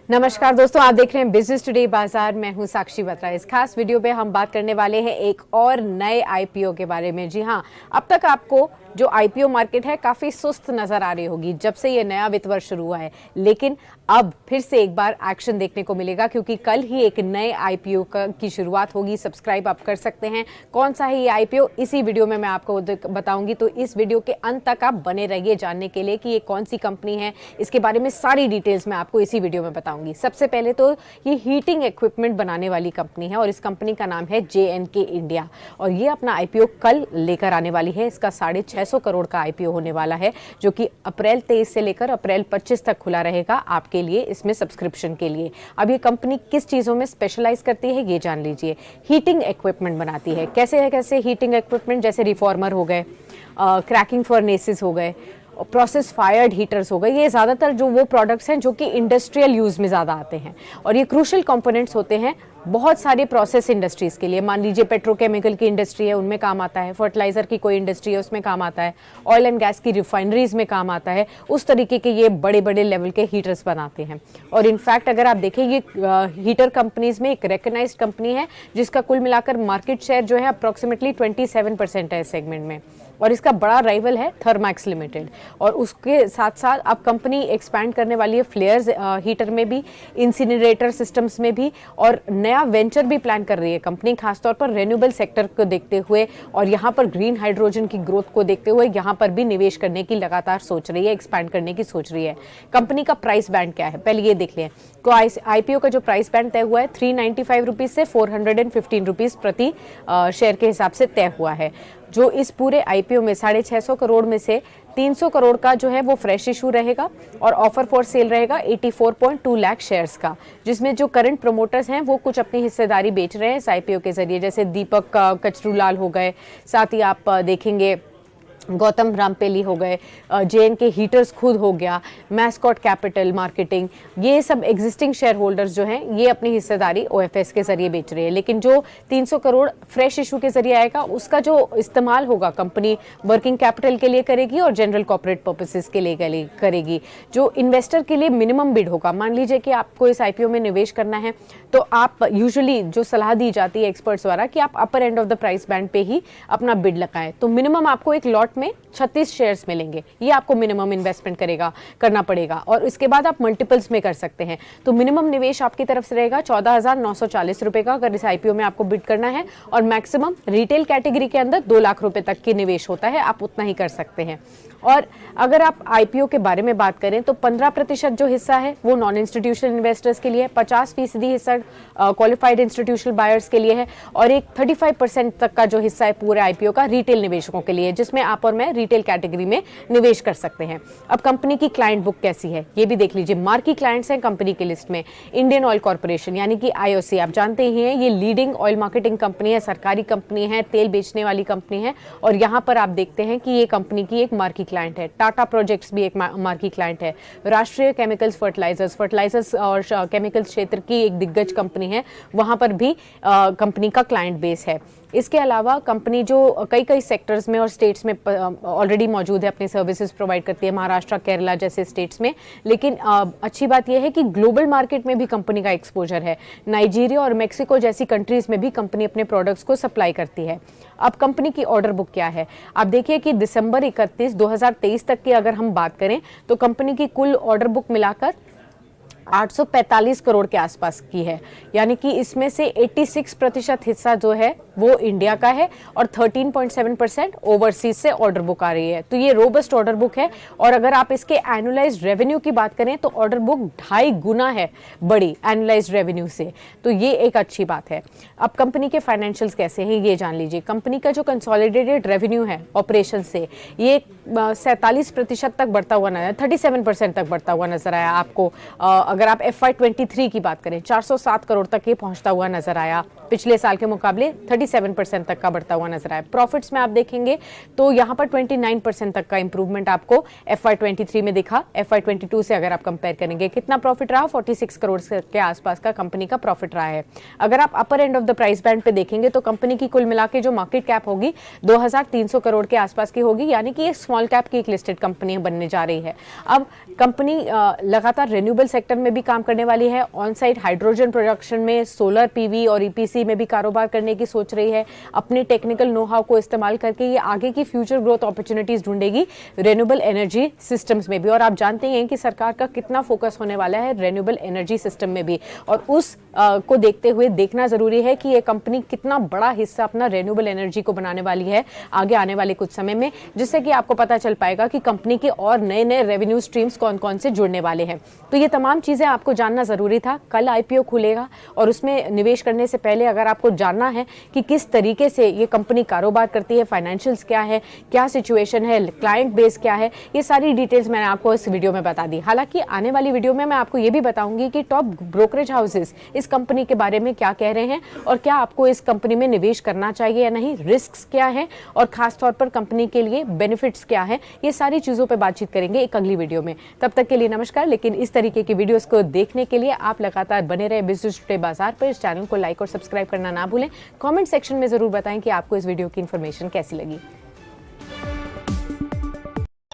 नमस्कार दोस्तों, आप देख रहे हैं बिजनेस टुडे बाजार। मैं हूं साक्षी बत्रा। इस खास वीडियो पे हम बात करने वाले हैं एक और नए आईपीओ के बारे में। जी हां, अब तक आपको जो आईपीओ मार्केट है काफ़ी सुस्त नज़र आ रही होगी जब से ये नया वित्त वर्ष शुरू हुआ है, लेकिन अब फिर से एक बार एक्शन देखने को मिलेगा क्योंकि कल ही एक नए आईपीओ की शुरुआत होगी। सब्सक्राइब आप कर सकते हैं। कौन सा है ये आईपीओ, इसी वीडियो में मैं आपको बताऊंगी, तो इस वीडियो के अंत तक आप बने रहिए जानने के लिए कि ये कौन सी कंपनी है। इसके बारे में सारी डिटेल्स मैं आपको इसी वीडियो में बताऊंगी। सबसे पहले तो ये हीटिंग इक्विपमेंट बनाने वाली कंपनी है और इस कंपनी का नाम है J&K इंडिया और ये अपना आईपीओ कल लेकर आने वाली है। इसका 650 करोड़ का आईपीओ होने वाला है जो कि अप्रैल 23 से लेकर अप्रैल 25 तक खुला रहेगा आपके लिए, इसमें सब्सक्रिप्शन के लिए। अब ये कंपनी किस चीज़ों में स्पेशलाइज करती है ये जान लीजिए। हीटिंग इक्विपमेंट बनाती है। कैसे हीटिंग इक्विपमेंट, जैसे रिफॉर्मर हो गए, क्रैकिंग फर्नेसेस हो गए, प्रोसेस फायर्ड हीटर्स हो गए। ये ज़्यादातर जो वो प्रोडक्ट्स हैं जो कि इंडस्ट्रियल यूज़ में ज़्यादा आते हैं और ये क्रूशल कंपोनेंट्स होते हैं बहुत सारे प्रोसेस इंडस्ट्रीज़ के लिए। मान लीजिए पेट्रोकेमिकल की इंडस्ट्री है, उनमें काम आता है। फर्टिलाइज़र की कोई इंडस्ट्री है, उसमें काम आता है। ऑयल एंड गैस की रिफाइनरीज में काम आता है। उस तरीके के ये बड़े बड़े लेवल के हीटर्स बनाते हैं। और इनफैक्ट अगर आप देखें, ये हीटर कंपनीज में एक रिकग्नाइज्ड कंपनी है जिसका कुल मिलाकर मार्केट शेयर जो है अप्रॉक्सीमेटली 27% है इस सेगमेंट में। और इसका बड़ा राइवल है थर्मैक्स लिमिटेड। और उसके साथ साथ अब कंपनी एक्सपैंड करने वाली है फ्लेयर्स हीटर में भी, इंसिनरेटर सिस्टम्स में भी, और नया वेंचर भी प्लान कर रही है कंपनी, खासतौर पर रेन्यूएबल सेक्टर को देखते हुए और यहाँ पर ग्रीन हाइड्रोजन की ग्रोथ को देखते हुए यहाँ पर भी निवेश करने की लगातार सोच रही है, एक्सपैंड करने की सोच रही है। कंपनी का प्राइस बैंड क्या है पहले ये देख लें। तो आईपीओ का जो प्राइस बैंड तय हुआ है 395 रुपीज़ से 415 रुपीज़ प्रति शेयर के हिसाब से तय हुआ है। जो इस पूरे आईपीओ में 650 करोड़ में से 300 करोड़ का जो है वो फ्रेश इशू रहेगा और ऑफर फॉर सेल रहेगा 84.2 लाख शेयर्स का, जिसमें जो करंट प्रमोटर्स हैं वो कुछ अपनी हिस्सेदारी बेच रहे हैं इस आईपीओ के जरिए, जैसे दीपक कचरूलाल हो गए, साथ ही आप देखेंगे गौतम रामपेली हो गए, J&K हीटर्स खुद हो गया, मैस्कॉट कैपिटल मार्केटिंग, ये सब एग्जिस्टिंग शेयर होल्डर्स जो हैं ये अपनी हिस्सेदारी ओएफएस के जरिए बेच रहे हैं। लेकिन जो 300 करोड़ फ्रेश इशू के जरिए आएगा उसका जो इस्तेमाल होगा कंपनी वर्किंग कैपिटल के लिए करेगी और जनरल कॉर्पोरेट पर्पसेस के लिए करेगी। जो इन्वेस्टर के लिए मिनिमम बिड होगा, मान लीजिए कि आपको इस आईपीओ में निवेश करना है तो आप यूजुअली जो सलाह दी जाती है एक्सपर्ट्स द्वारा कि आप upper end of the price band पे ही अपना बिड लगाएं। तो मिनिमम आपको एक लॉट में 36 शेयर्स मिलेंगे, ये आपको मिनिमम इन्वेस्टमेंट करना पड़ेगा और इसके बाद आप मल्टीपल्स में कर सकते हैं। तो मिनिमम निवेश आपकी तरफ से रहेगा 14,940 रुपए का अगर इस आईपीओ में आपको बिड करना है, और मैक्सिमम रिटेल कैटेगरी के अंदर 2 लाख रुपए तक की निवेश होता है, आप उतना ही कर सकते हैं। और अगर आप आईपीओ के बारे में बात करें तो 15% जो हिस्सा है वो नॉन इंस्टीट्यूशनल इन्वेस्टर्स के लिए, 50% हिस्सा क्वालिफाइड इंस्टीट्यूशनल बायर्स के लिए है और एक 35% तक का जो हिस्सा है पूरे आईपीओ का रिटेल निवेशकों के लिए, जिसमें आप और मैं रिटेल कैटेगरी में निवेश कर सकते हैं। अब कंपनी की क्लाइंट बुक कैसी है ये भी देख लीजिए। मार्की क्लाइंट्स हैं कंपनी की लिस्ट में इंडियन ऑयल कॉर्पोरेशन यानी कि आईओसी, आप जानते ही हैं ये लीडिंग ऑयल मार्केटिंग कंपनी है, सरकारी कंपनी है, तेल बेचने वाली कंपनी है। और यहाँ पर आप देखते हैं कि ये कंपनी की एक मार्की क्लाइंट है। टाटा प्रोजेक्ट्स भी एक मार्की क्लाइंट है। राष्ट्रीय केमिकल्स फर्टिलाइजर्स और केमिकल्स क्षेत्र की एक दिग्गज कंपनी है, वहां पर भी कंपनी का क्लाइंट बेस है। इसके अलावा कंपनी जो कई सेक्टर्स में और स्टेट्स में ऑलरेडी मौजूद है, अपनी सर्विसेज प्रोवाइड करती है, महाराष्ट्र, केरला जैसे स्टेट्स में। लेकिन अच्छी बात यह है कि ग्लोबल मार्केट में भी कंपनी का एक्सपोजर है। नाइजीरिया और मेक्सिको जैसी कंट्रीज में भी कंपनी अपने प्रोडक्ट्स को सप्लाई करती है। अब कंपनी की ऑर्डर बुक क्या है, आप देखिए कि दिसंबर 31, 2023 तक की अगर हम बात करें तो कंपनी की कुल ऑर्डर बुक मिलाकर 845 करोड़ के आसपास की है, यानी कि इसमें से 86% हिस्सा जो है वो इंडिया का है और 13.7% ओवरसीज से ऑर्डर बुक आ रही है। तो ये रोबस्ट ऑर्डर बुक है और अगर आप इसके एनुअलाइज्ड रेवेन्यू की बात करें तो ऑर्डर बुक 2.5 गुना है बड़ी एनुअलाइज्ड रेवेन्यू से, तो ये एक अच्छी बात है। अब कंपनी के फाइनेंशियल्स कैसे हैं ये जान लीजिए। कंपनी का जो कंसोलिडेटेड रेवेन्यू है ऑपरेशन से ये 47% तक बढ़ता हुआ नजर, 37% तक बढ़ता हुआ नजर आया आपको। अगर आप FY23 की बात करें 407 करोड़ तक ये पहुंचता हुआ नजर आया। पिछले साल के मुकाबले 37% तक का बढ़ता हुआ नजर आया। प्रॉफिट्स में आप देखेंगे तो यहाँ पर 29% तक का इंप्रूवमेंट आपको FY23 में दिखा। FY22 से अगर आप कंपेयर करेंगे कितना प्रॉफिट रहा, 46 करोड़ के आसपास का कंपनी का प्रॉफिट रहा है। अगर आप upper end of the price band पे देखेंगे तो कंपनी की कुल मिला के जो मार्केट कैप होगी 2300 करोड़ के आसपास की होगी, यानी कि एक स्मॉल कैप की एक लिस्टेड कंपनी बनने जा रही है। अब कंपनी लगातार रिन्यूएबल सेक्टर में भी काम करने वाली है। ऑन साइट हाइड्रोजन प्रोडक्शन में, सोलर पीवी और ईपीसी में भी कारोबार करने की सोच रही है। अपने टेक्निकल नो हाउ को इस्तेमाल करके ये आगे की फ्यूचर ग्रोथ अपॉर्चुनिटीज ढूंढेगी रिन्यूएबल एनर्जी सिस्टम्स में भी। और आप जानते हैं कि सरकार का कितना फोकस होने वाला है रिन्यूएबल एनर्जी सिस्टम में भी, और उस को देखते हुए देखना जरूरी है कि ये कंपनी कितना बड़ा हिस्सा अपना रिन्यूएबल एनर्जी को बनाने वाली है आगे आने वाले कुछ समय में, जिससे कि आपको पता चल पाएगा कि कंपनी के और नए नए रेवेन्यू स्ट्रीम्स कौन कौन से जुड़ने वाले हैं। तो ये तमाम चीजें आपको जानना जरूरी था। कल आईपीओ खुलेगा और उसमें निवेश करने से पहले अगर आपको जानना है कि किस तरीके से ये कंपनी कारोबार करती है, फाइनेंशियल्स क्या है, क्या सिचुएशन है, क्लाइंट बेस क्या है, ये सारी डिटेल्स मैंने आपको इस वीडियो में बता दी। हालांकि आने वाली वीडियो में मैं आपको ये भी बताऊंगी कि टॉप ब्रोकरेज हाउसेस इस कंपनी के बारे में क्या कह रहे हैं और क्या आपको इस कंपनी में निवेश करना चाहिए या नहीं, रिस्क्स क्या है और खास तौर पर कंपनी के लिए बेनिफिट्स क्या है। ये सारी चीजों पे बातचीत करेंगे एक अगली वीडियो में। तब तक के लिए नमस्कार। लेकिन इस तरीके की वीडियोस को देखने के लिए आप लगातार बने रहे बिजनेस टुडे बाजार पर। इस चैनल को लाइक और सब्सक्राइब करना ना भूलें। कमेंट सेक्शन में जरूर बताएं कि आपको इस वीडियो की इंफॉर्मेशन कैसी लगी।